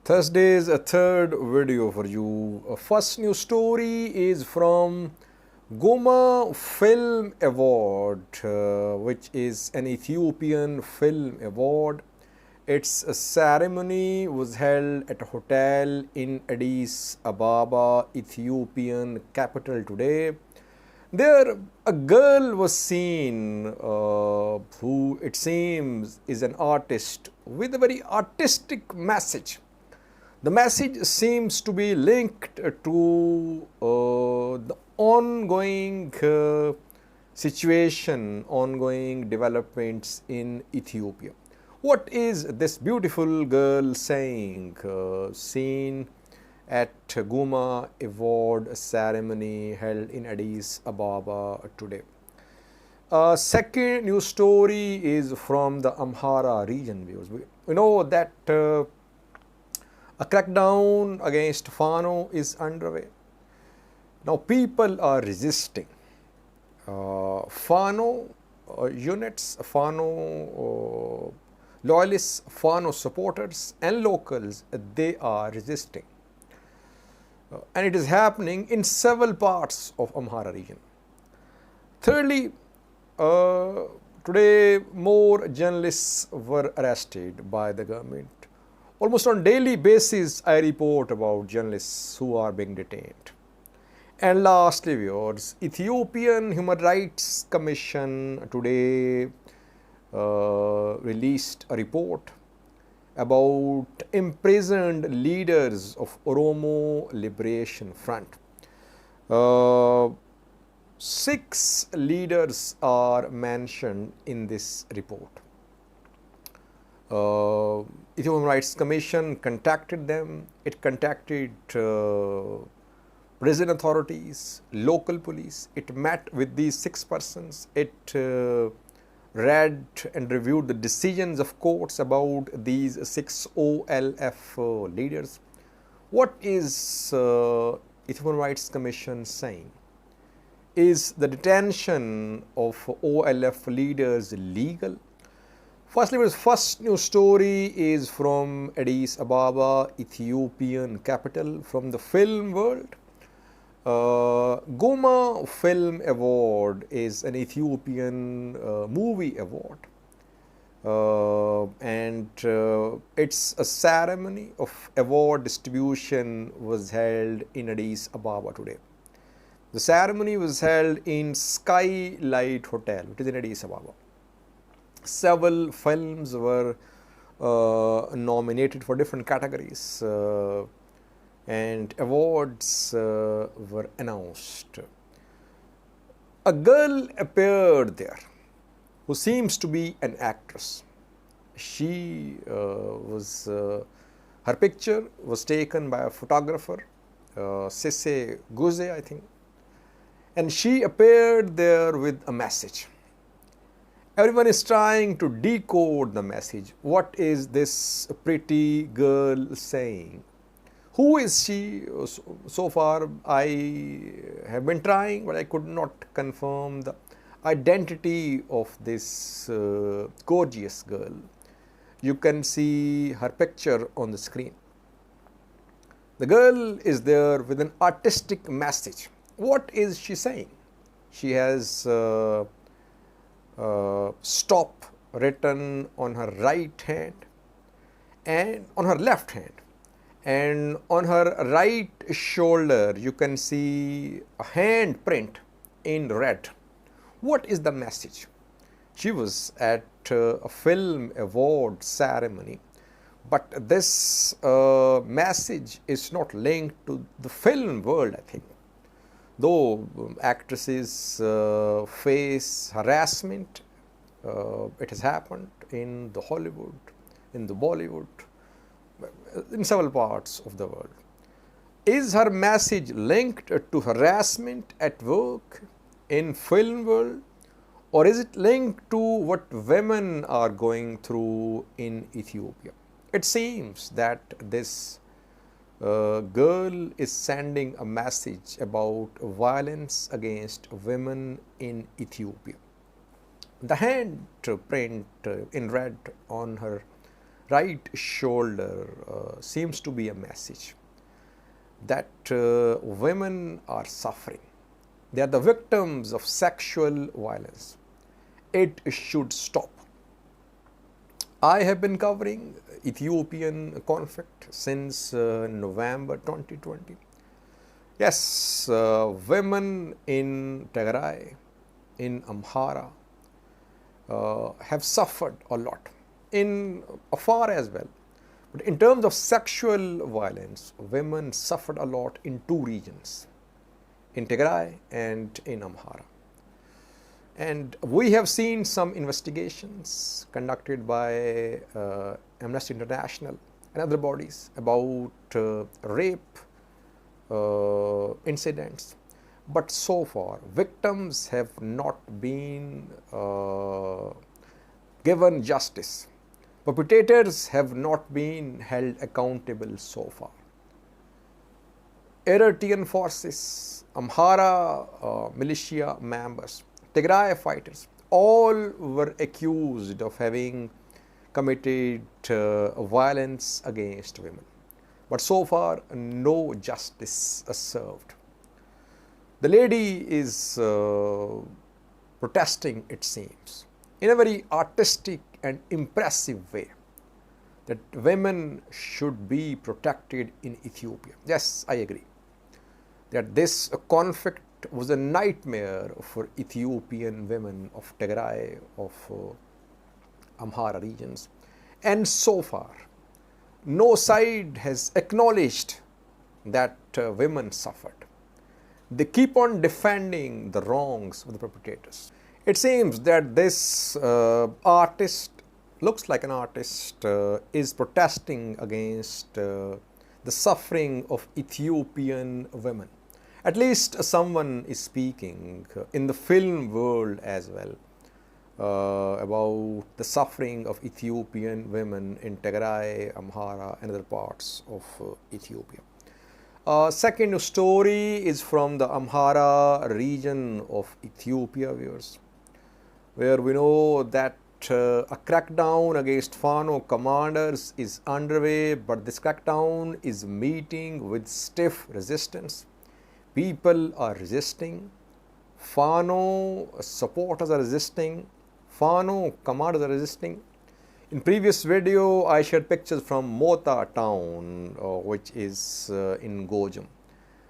Thursday's a third video for you. First news story is from Gumma Film Award, which is an Ethiopian film award. Its ceremony was held at a hotel in Addis Ababa, Ethiopian capital today. There, a girl was seen who it seems is an artist with a very artistic message. The message seems to be linked to the ongoing situation, ongoing developments in Ethiopia. What is this beautiful girl saying, seen at Gumma Award ceremony held in Addis Ababa today? Second news story is from the Amhara region. We know that a crackdown against Fano is underway. Now people are resisting. Fano units, Fano loyalists, Fano supporters and locals, they are resisting. And it is happening in several parts of Amhara region. Thirdly, today more journalists were arrested by the government. Almost on daily basis, I report about journalists who are being detained. And lastly, viewers, Ethiopian Human Rights Commission today released a report about imprisoned leaders of Oromo Liberation Front. 6 leaders are mentioned in this report. Ethiopian Human Rights Commission contacted them. It contacted prison authorities, local police. It met with these 6 persons. It read and reviewed the decisions of courts about these 6 OLF leaders. What is Ethiopian Human Rights Commission saying? Is the detention of OLF leaders legal? Firstly, the first news story is from Addis Ababa, Ethiopian capital, from the film world. Gumma Film Award is an Ethiopian movie award, and it's a ceremony of award distribution was held in Addis Ababa today. The ceremony was held in Skylight Hotel, which is in Addis Ababa. Several films were nominated for different categories and awards were announced. A girl appeared there who seems to be an actress. She her picture was taken by a photographer, Sese Guze, I think, and she appeared there with a message. Everyone is trying to decode the message. What is this pretty girl saying? Who is she? So far, I have been trying, but I could not confirm the identity of this gorgeous girl. You can see her picture on the screen. The girl is there with an artistic message. What is she saying? She has stop written on her right hand and on her left hand, and on her right shoulder you can see a hand print in red. What is the message? She was at a film award ceremony, but this message is not linked to the film world, I think. Though actresses face harassment, it has happened in the Hollywood, in the Bollywood, in several parts of the world. Is her message linked to harassment at work in film world, or is it linked to what women are going through in Ethiopia? It seems that this girl is sending a message about violence against women in Ethiopia. The hand print in red on her right shoulder seems to be a message that women are suffering. They are the victims of sexual violence. It should stop. I have been covering Ethiopian conflict since November 2020. Yes, women in Tigray, in Amhara, have suffered a lot, in Afar as well. But in terms of sexual violence, women suffered a lot in two regions, in Tigray and in Amhara. And we have seen some investigations conducted by Amnesty International and other bodies about rape incidents. But so far, victims have not been given justice. Perpetrators have not been held accountable so far. Eritrean forces, Amhara militia members, Tigray fighters, all were accused of having committed violence against women. But so far, no justice is served. The lady is protesting, it seems, in a very artistic and impressive way, that women should be protected in Ethiopia. Yes, I agree that this conflict was a nightmare for Ethiopian women of Tigray, of Amhara regions. And so far, no side has acknowledged that women suffered. They keep on defending the wrongs of the perpetrators. It seems that this artist, looks like an artist, is protesting against the suffering of Ethiopian women. At least someone is speaking in the film world as well about the suffering of Ethiopian women in Tigray, Amhara, and other parts of Ethiopia. Second story is from the Amhara region of Ethiopia, viewers, where we know that a crackdown against Fano commanders is underway, but this crackdown is meeting with stiff resistance. People are resisting, Fano supporters are resisting, Fano commanders are resisting. In previous video, I shared pictures from Mota town, which is in Gojam,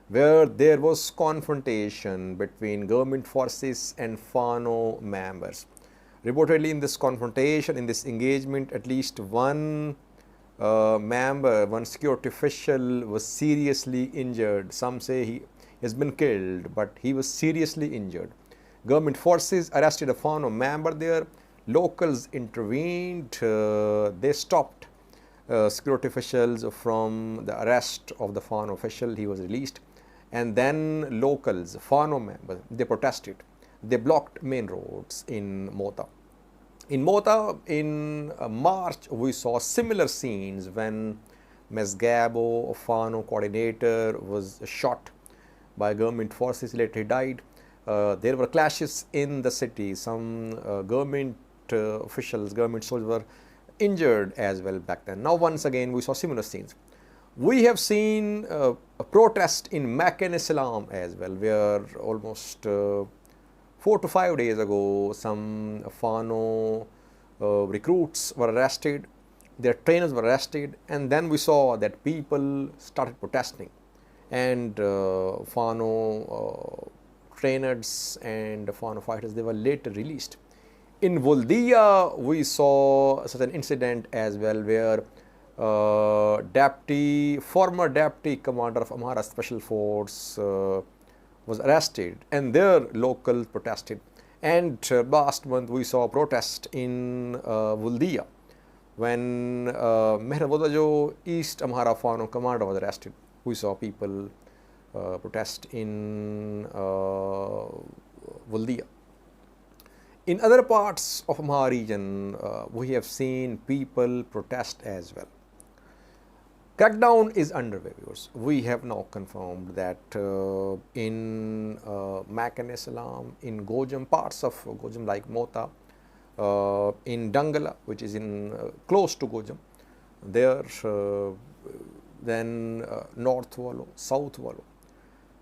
where there was confrontation between government forces and Fano members. Reportedly, in this confrontation, in this engagement, at least one member, one security official was seriously injured. Some say he has been killed, but he was seriously injured. Government forces arrested a Fano member there. Locals intervened. They stopped security officials from the arrest of the Fano official. He was released. And then locals, Fano members, they protested. They blocked main roads in Mota. In Mota, in March, we saw similar scenes when Mesgabo, a Fano coordinator, was shot by government forces. Later he died. There were clashes in the city. Some government officials, government soldiers were injured as well back then. Now once again we saw similar scenes. We have seen a protest in Makan Islam as well, where almost 4 to 5 days ago some Fano recruits were arrested, their trainers were arrested, and then we saw that people started protesting, and Fano trainers and Fano fighters, they were later released. In Voldia, we saw such an incident as well, where former deputy commander of Amhara Special Force was arrested, and their locals protested. And last month we saw a protest in Voldia when Mehra East Amhara Fano commander was arrested. We saw people protest in Voldia. In other parts of Amhara region, we have seen people protest as well. Crackdown is underway, viewers. We have now confirmed that in Makan Islam, in Gojam, parts of Gojam like Mota, in Dangala, which is in close to Gojam, there, then North Wallo, South Wallo.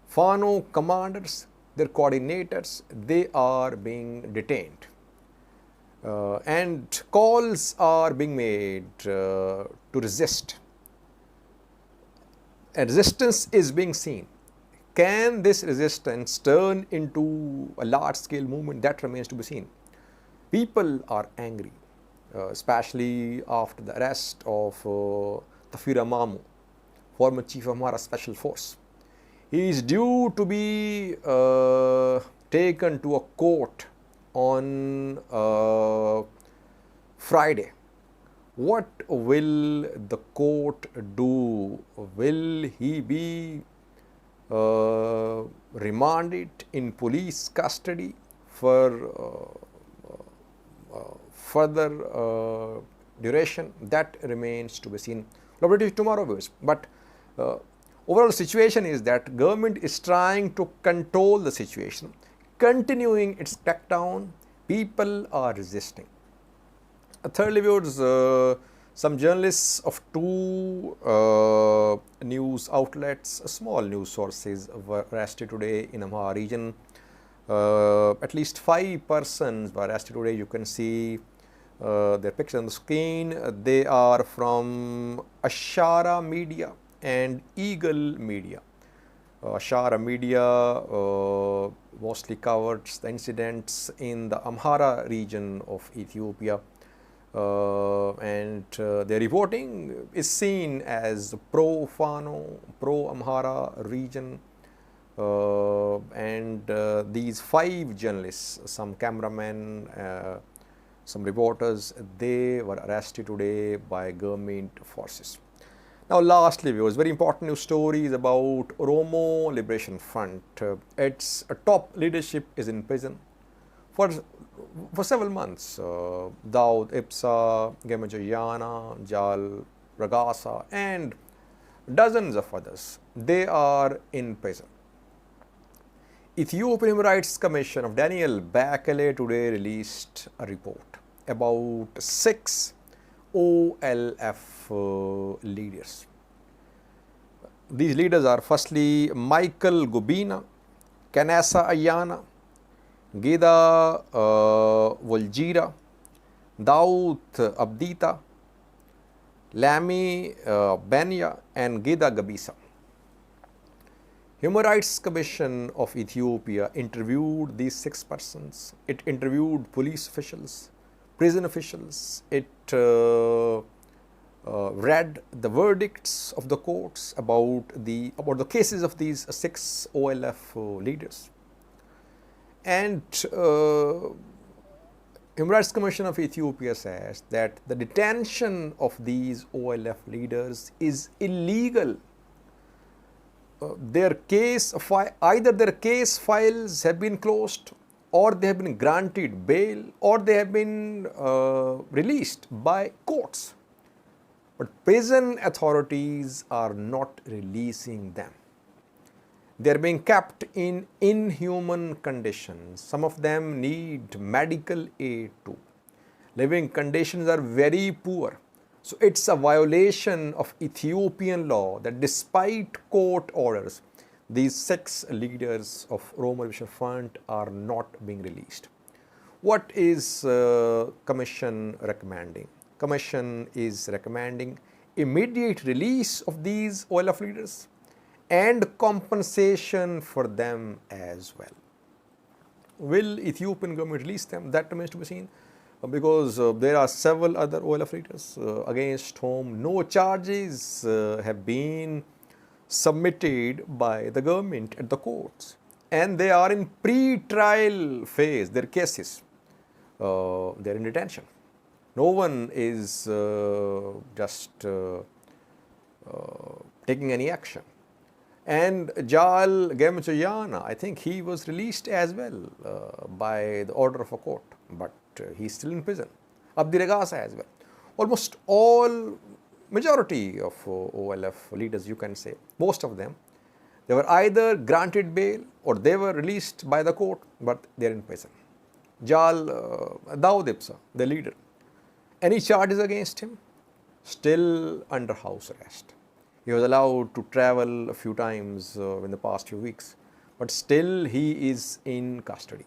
Fano commanders, their coordinators, they are being detained. And calls are being made to resist. A resistance is being seen. Can this resistance turn into a large-scale movement? That remains to be seen. People are angry, especially after the arrest of Tafira Mamu, former chief of Amhara Special Force. He is due to be taken to a court on Friday. What will the court do? Will he be remanded in police custody for further duration? That remains to be seen. Probably tomorrow, viewers. But overall situation is that government is trying to control the situation, continuing its crackdown. People are resisting. Thirdly, viewers, some journalists of two news outlets, small news sources, were arrested today in Amhara region. At least 5 persons were arrested today. You can see their picture on the screen. They are from Amhara Media and Eagle Media. Amhara Media mostly covers the incidents in the Amhara region of Ethiopia. And their reporting is seen as pro-Fano, pro-Amhara region. And these 5 journalists, some cameramen, some reporters, they were arrested today by government forces. Now lastly, viewers, very important news story is about Oromo Liberation Front. Its top leadership is in prison for several months. Daud Ibsa, Gemajayana, Jal Ragasa, and dozens of others, they are in prison. Ethiopian Human Rights Commission of Daniel Bakele today released a report about 6 OLF leaders. These leaders are firstly Michael Gubina, Kanasa Ayana, Geda Woljira, Daud Abdita, Lami Benya, and Geda Gabisa. Human Rights Commission of Ethiopia interviewed these 6 persons. It interviewed police officials, prison officials. It read the verdicts of the courts about the cases of these 6 OLF leaders. And Human Rights Commission of Ethiopia says that the detention of these OLF leaders is illegal. Either their case files have been closed, or they have been granted bail, or they have been released by courts. But prison authorities are not releasing them. They are being kept in inhuman conditions. Some of them need medical aid too. Living conditions are very poor. So it's a violation of Ethiopian law that despite court orders, these 6 leaders of Oromo Liberation Front are not being released. What is Commission recommending? Commission is recommending immediate release of these OLF leaders and compensation for them as well. Will Ethiopian government release them? That remains to be seen, because there are several other OLF leaders against whom no charges have been submitted by the government at the courts, and they are in pre-trial phase. Their cases, they are in detention. No one is just taking any action. And Jal Gemachayana, I think he was released as well by the order of a court, but he's still in prison. Abdi Regasa as well. Almost all, majority of OLF leaders, you can say, most of them, they were either granted bail or they were released by the court, but they are in prison. Jal Daud Ibsa, the leader, any charges against him? still under house arrest. He was allowed to travel a few times in the past few weeks, but still he is in custody.